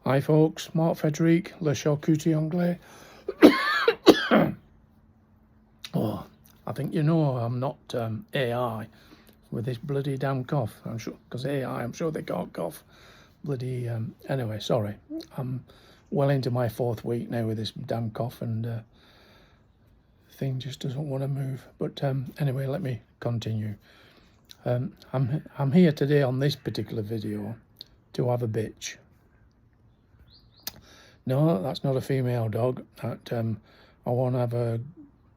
Hi folks, Mark Frederic, Le Charcuterie Anglais. Oh, I think you know I'm not AI with this bloody damn cough. I'm sure, because AI, I'm sure they can't cough. Bloody, anyway, sorry. I'm well into my 4th week now with this damn cough, and thing just doesn't want to move. But anyway, let me continue. I'm here today on this particular video to have a bitch. No, that's not a female dog. That I want to have a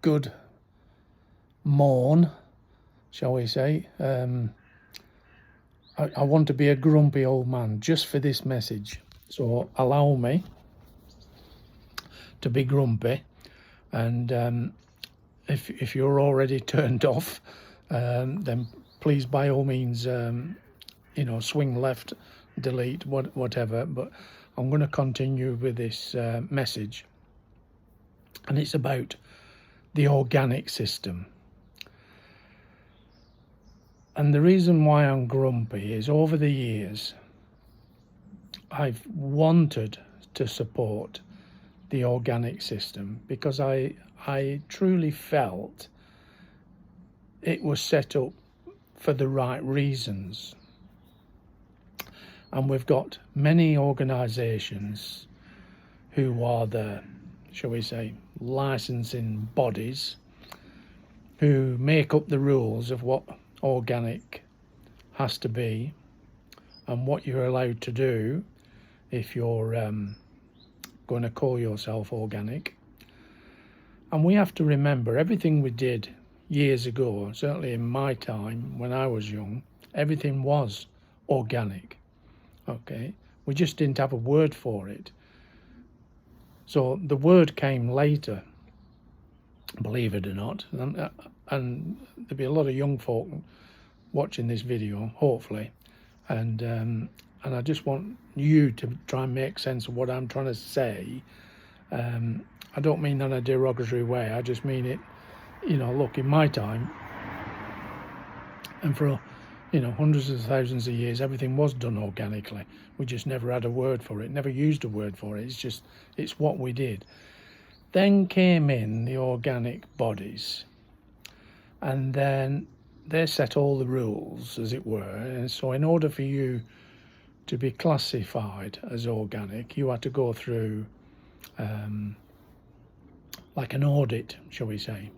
good mourn, shall we say. I want to be a grumpy old man just for this message. So allow me to be grumpy, and if you're already turned off, then please by all means, swing left, delete, whatever. But I'm going to continue with this message, and it's about the organic system. And the reason why I'm grumpy is over the years, I've wanted to support the organic system because I truly felt it was set up for the right reasons. And we've got many organisations who are the, shall we say, licensing bodies who make up the rules of what organic has to be and what you're allowed to do if you're going to call yourself organic. And we have to remember everything we did years ago, certainly in my time when I was young, everything was organic. Okay, we just didn't have a word for it. So the word came later, believe it or not, and there'll be a lot of young folk watching this video, hopefully, and I just want you to try and make sense of what I'm trying to say. I don't mean that in a derogatory way. I just mean it, look, in my time, and for hundreds of thousands of years, everything was done organically. We just never had a word for it, never used a word for it. It's what we did. Then came in the organic bodies, and then they set all the rules, as it were. And so in order for you to be classified as organic, you had to go through like an audit, shall we say,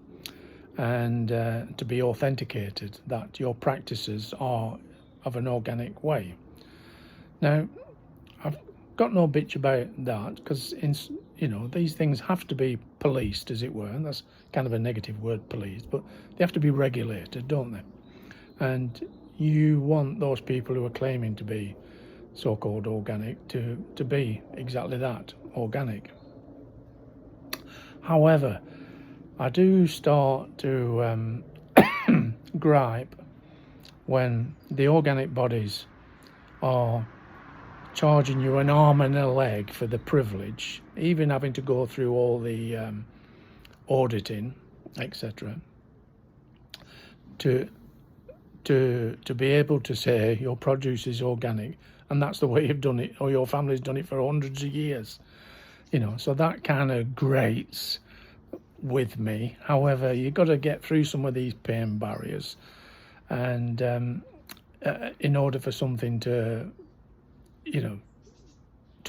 and to be authenticated that your practices are of an organic way. Now, I've got no bitch about that, because these things have to be policed, as it were. And that's kind of a negative word, policed, but they have to be regulated, don't they? And you want those people who are claiming to be so-called organic to be exactly that, organic. However, I do start to gripe when the organic bodies are charging you an arm and a leg for the privilege, even having to go through all the auditing, etc., to be able to say your produce is organic, and that's the way you've done it, or your family's done it for hundreds of years. So that kind of grates with me. However, you've got to get through some of these pain barriers, and in order for something to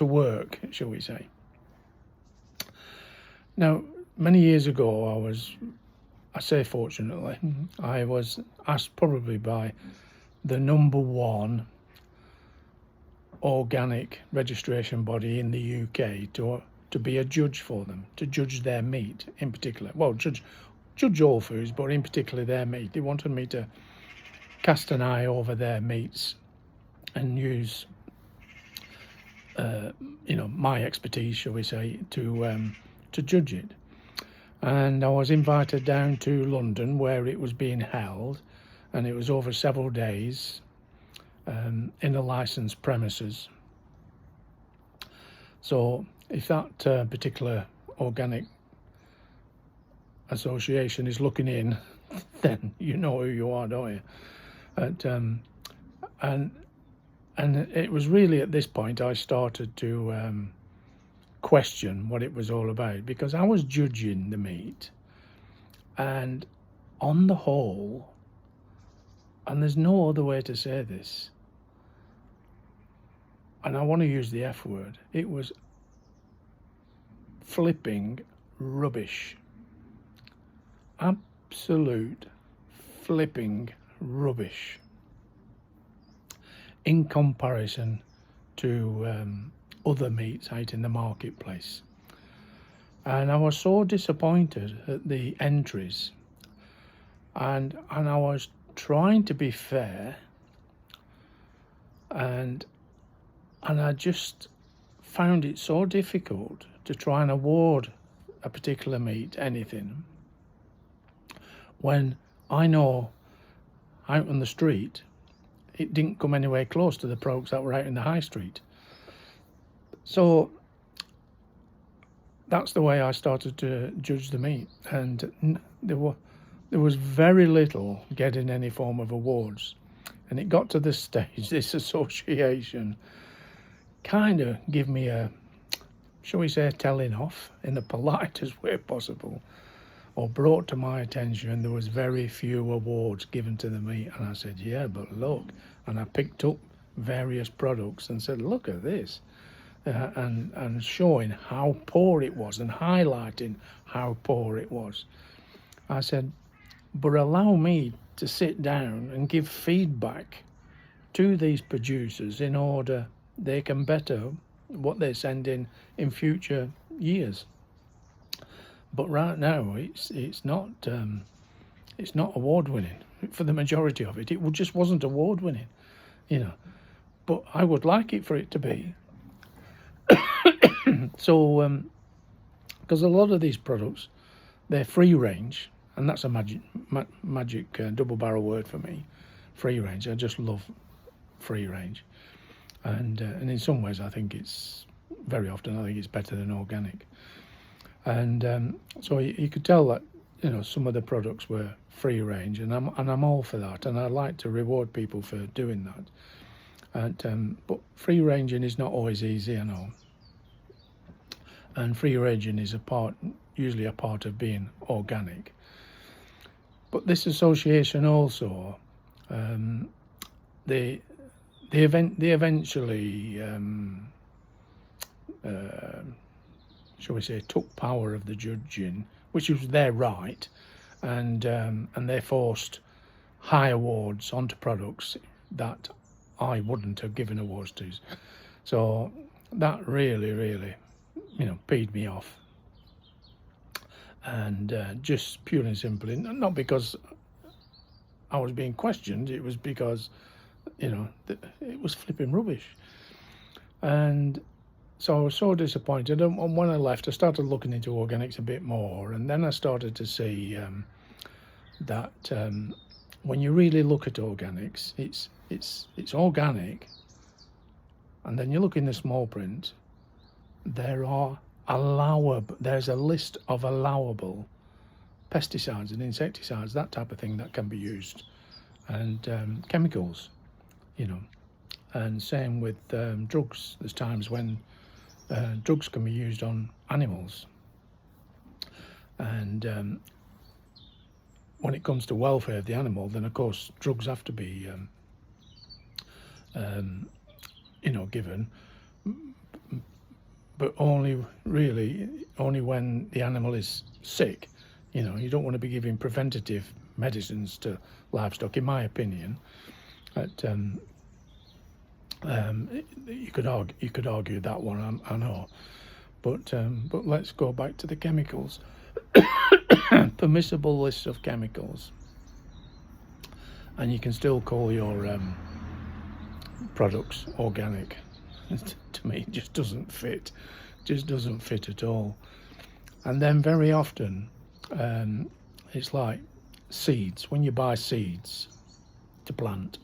work, shall we say. Now, many years ago, I say fortunately, I was asked probably by the #1 organic registration body in the UK to be a judge for them, to judge their meat in particular. Well, judge all foods, but in particular their meat. They wanted me to cast an eye over their meats and use my expertise, shall we say, to judge it. And I was invited down to London, where it was being held, and it was over several days in a licensed premises. So if that particular organic association is looking in, then you know who you are, don't you? And And it was really at this point I started to question what it was all about, because I was judging the meat, and on the whole, and there's no other way to say this, and I want to use the F word, it was flipping rubbish. Absolute flipping rubbish in comparison to other meats out in the marketplace. And I was so disappointed at the entries, and I was trying to be fair, and I just found it so difficult to try and award a particular meat anything, when I know out on the street it didn't come anywhere close to the products that were out in the high street. So that's the way I started to judge the meat, and there was very little getting any form of awards. And it got to this stage, this association kind of give me a, shall we say, a telling off in the politest way possible, or brought to my attention there was very few awards given to the meat. And I said, yeah, but look, and I picked up various products and said, look at this, and showing how poor it was and highlighting how poor it was. I said, but allow me to sit down and give feedback to these producers in order they can better what they send in future years. But right now it's not award winning for the majority of it. It just wasn't award winning, you know. But I would like it for it to be. So, because a lot of these products, they're free range, and that's a magic double barrel word for me. Free range. I just love free range, and in some ways I think it's very often I think it's better than organic. And so you could tell that, you know, some of the products were free range, and I'm all for that, and I like to reward people for doing that. But free ranging is not always easy, I know. And free ranging is usually a part of being organic. But this association also, they eventually, shall we say, took power of the judging, which was their right, and they forced high awards onto products that I wouldn't have given awards to. So that really, really, you know, peed me off. And just purely and simply, not because I was being questioned, it was because, you know, it was flipping rubbish. And so I was so disappointed, and when I left I started looking into organics a bit more, and then I started to see that when you really look at organics, it's organic, and then you look in the small print, there's a list of allowable pesticides and insecticides, that type of thing, that can be used, and chemicals, you know. And same with drugs. There's times when drugs can be used on animals, and when it comes to welfare of the animal, then of course drugs have to be you know, given, but only when the animal is sick. You know, you don't want to be giving preventative medicines to livestock, in my opinion. But you could argue that one, I know, but let's go back to the chemicals. Permissible list of chemicals, and you can still call your products organic. To me, it just doesn't fit at all. And then very often it's like seeds. When you buy seeds to plant,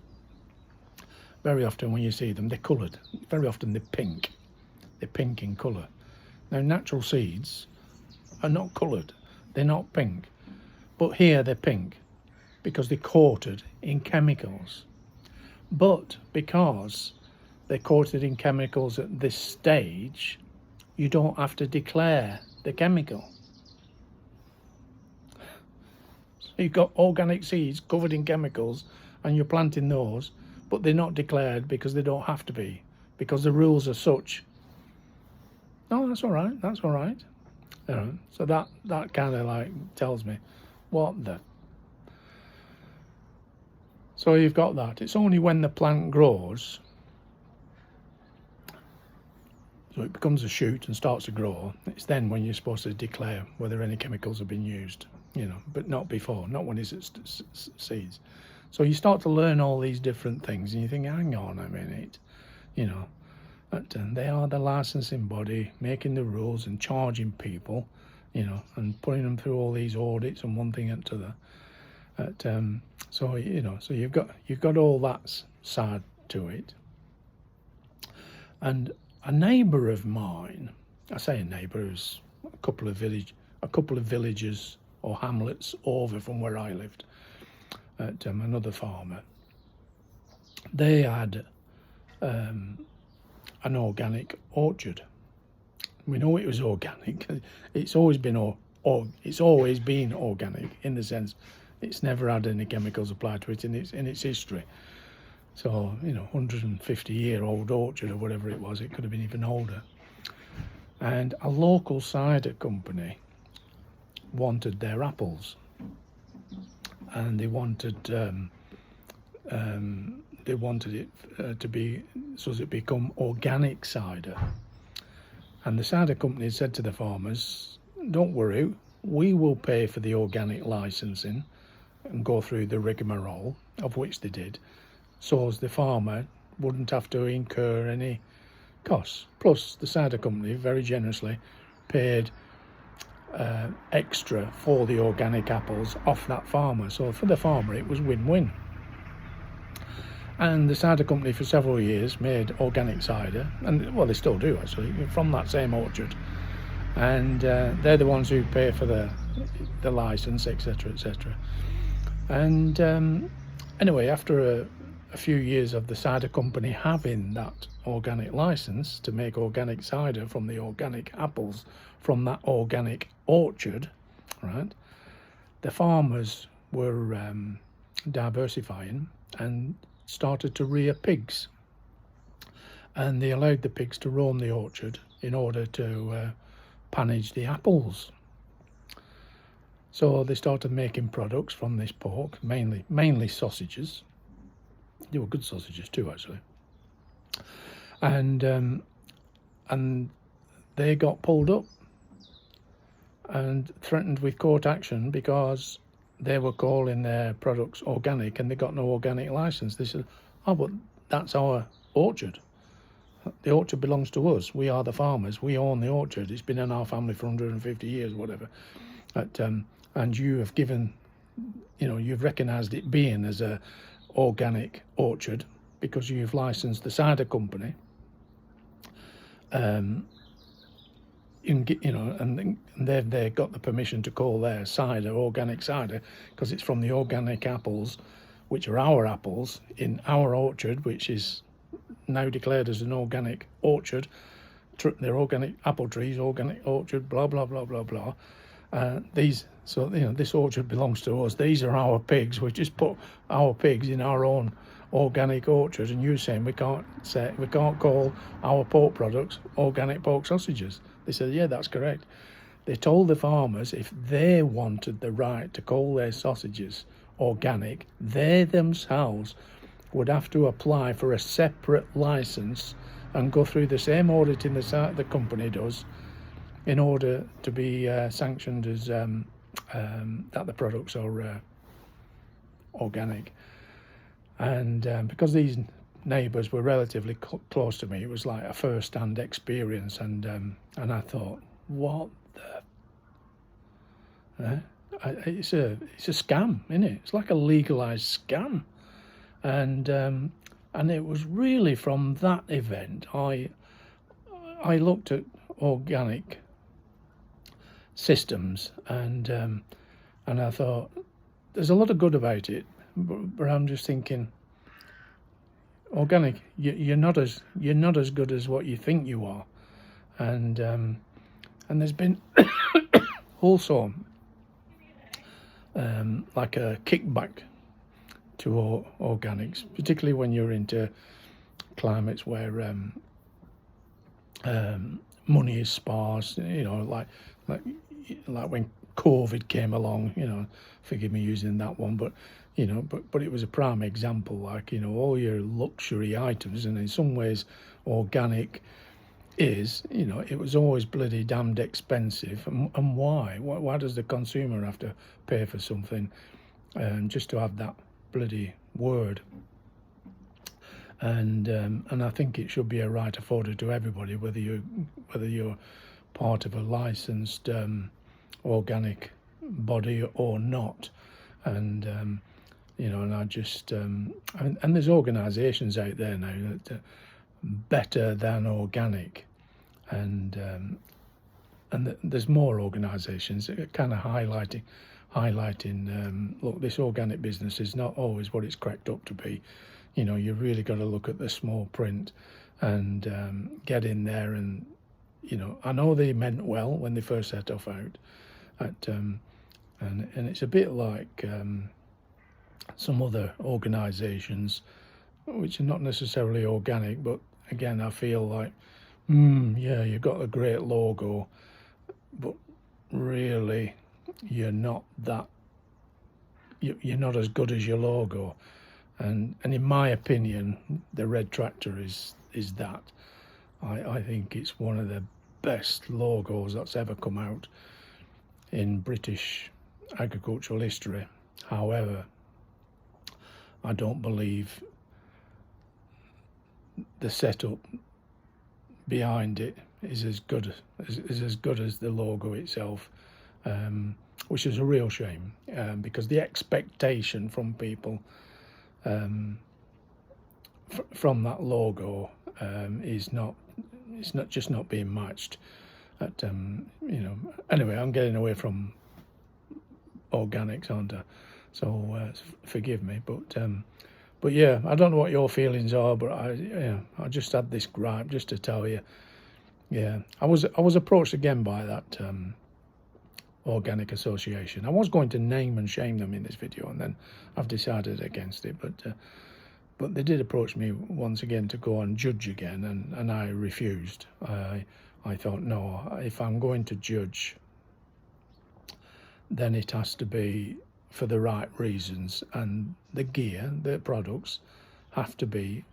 very often when you see them, they're coloured. Very often they're pink in colour. Now, natural seeds are not coloured, they're not pink, but here they're pink because they're coated in chemicals. But because they're coated in chemicals at this stage, you don't have to declare the chemical. So you've got organic seeds covered in chemicals and you're planting those, but they're not declared because they don't have to be, because the rules are such. No, that's all right, that's all right. So that kind of like tells me what the. So you've got that. It's only when the plant grows, so it becomes a shoot and starts to grow, it's then when you're supposed to declare whether any chemicals have been used, but not before, not when it's at seeds. So you start to learn all these different things and you think, hang on a minute, but they are the licensing body making the rules and charging people, and putting them through all these audits and one thing after the. So you've got all that side to it. And a neighbour of mine, I say a neighbour, is a couple of villages or hamlets over from where I lived, another farmer. They had an organic orchard. We know it was organic. It's always been organic in the sense it's never had any chemicals applied to it in its history. So 150-year-old orchard or whatever it was. It could have been even older. And a local cider company wanted their apples, and they wanted it to be so as it become organic cider. And the cider company said to the farmers, "Don't worry, we will pay for the organic licensing and go through the rigmarole," of which they did, so as the farmer wouldn't have to incur any costs. Plus, the cider company very generously paid extra for the organic apples off that farmer. So for the farmer, it was win-win. And the cider company for several years made organic cider, and well, they still do actually, from that same orchard. And they're the ones who pay for the license, etc., etc. And anyway, after a few years of the cider company having that organic license to make organic cider from the organic apples from that organic orchard, right, the farmers were diversifying and started to rear pigs, and they allowed the pigs to roam the orchard in order to panage the apples. So they started making products from this pork, mainly sausages. They were good sausages too, actually. And they got pulled up and threatened with court action because they were calling their products organic and they got no organic license. They said, "Oh, but that's our orchard. The orchard belongs to us. We are the farmers. We own the orchard. It's been in our family for 150 years, whatever. And you have given, you've recognised it being as a organic orchard because you've licensed the cider company. And they've got the permission to call their cider organic cider because it's from the organic apples, which are our apples in our orchard, which is now declared as an organic orchard. They're organic apple trees, organic orchard, blah blah blah blah blah. This orchard belongs to us. These are our pigs. We just put our pigs in our own organic orchard, and you're saying we can't call our pork products organic pork sausages." They said, "Yeah, that's correct." They told the farmers if they wanted the right to call their sausages organic, they themselves would have to apply for a separate license and go through the same auditing the company does in order to be sanctioned as that the products are organic. And because these neighbours were relatively close to me, it was like a first-hand experience, and I thought, what the? It's a scam, isn't it? It's like a legalised scam, and it was really from that event I looked at organic systems, and I thought there's a lot of good about it, but I'm just thinking, organic, you're not as good as what you think you are, and there's been also like a kickback to organics, particularly when you're into climates where money is sparse. You know, like when COVID came along. You know, forgive me using that one, but you know, but it was a prime example. Like, you know, all your luxury items, and in some ways, organic is, you know, it was always bloody damned expensive. And why? Why does the consumer have to pay for something just to have that bloody word? And I think it should be a right afforded to everybody, whether you're part of a licensed organic body or not. And you know, and I just and there's organisations out there now that are better than organic, and there's more organisations that are kind of highlighting look, this organic business is not always what it's cracked up to be. You know, you really got to look at the small print and get in there. And you know, I know they meant well when they first set off out and it's a bit like some other organisations which are not necessarily organic, but again, I feel like yeah, you've got a great logo, but really you're not as good as your logo. And in my opinion, the red tractor is that. I think it's one of the best logos that's ever come out in British agricultural history. However, I don't believe the setup behind it is as good as the logo itself, which is a real shame, because the expectation from people from that logo is not being matched. You know, anyway, I'm getting away from organics, aren't I? So forgive me, but yeah, I don't know what your feelings are, but I just had this gripe just to tell you. Yeah, I was approached again by that organic association. I was going to name and shame them in this video, and then I've decided against it. But they did approach me once again to go and judge again, and I refused. I thought, no, if I'm going to judge, then it has to be for the right reasons, and the gear, the products, have to be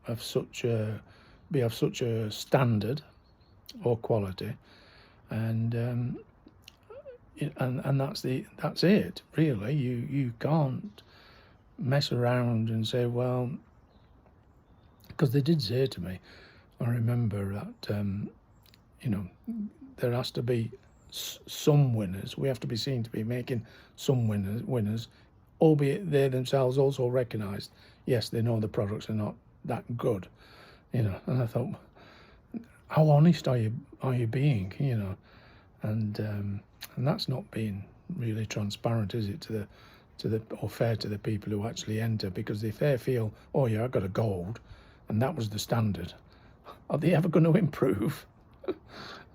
of such a standard or quality, and that's it really. You can't mess around and say, well, because they did say to me, I remember that you know, there has to be some winners. We have to be seen to be making some winners, albeit they themselves also recognised, yes, they know the products are not that good, you know. And I thought, how honest are you being, you know? And that's not being really transparent, is it, or fair to the people who actually enter? Because if they feel, oh yeah, I got a gold, and that was the standard, are they ever going to improve?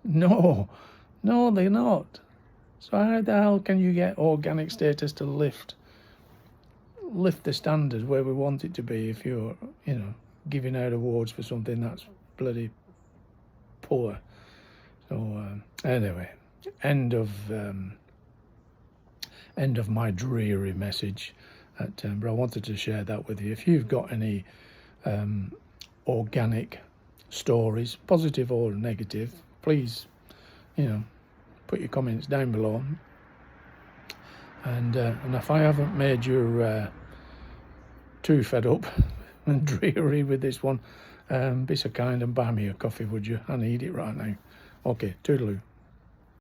No, they're not. So how the hell can you get organic status to lift the standard where we want it to be if you're, you know, giving out awards for something that's bloody poor? So anyway, end of my dreary message. But I wanted to share that with you. If you've got any organic stories, positive or negative, please, you know, put your comments down below. And if I haven't made you too fed up and dreary with this one, be so kind and buy me a coffee, would you? I need it right now. Okay, toodaloo.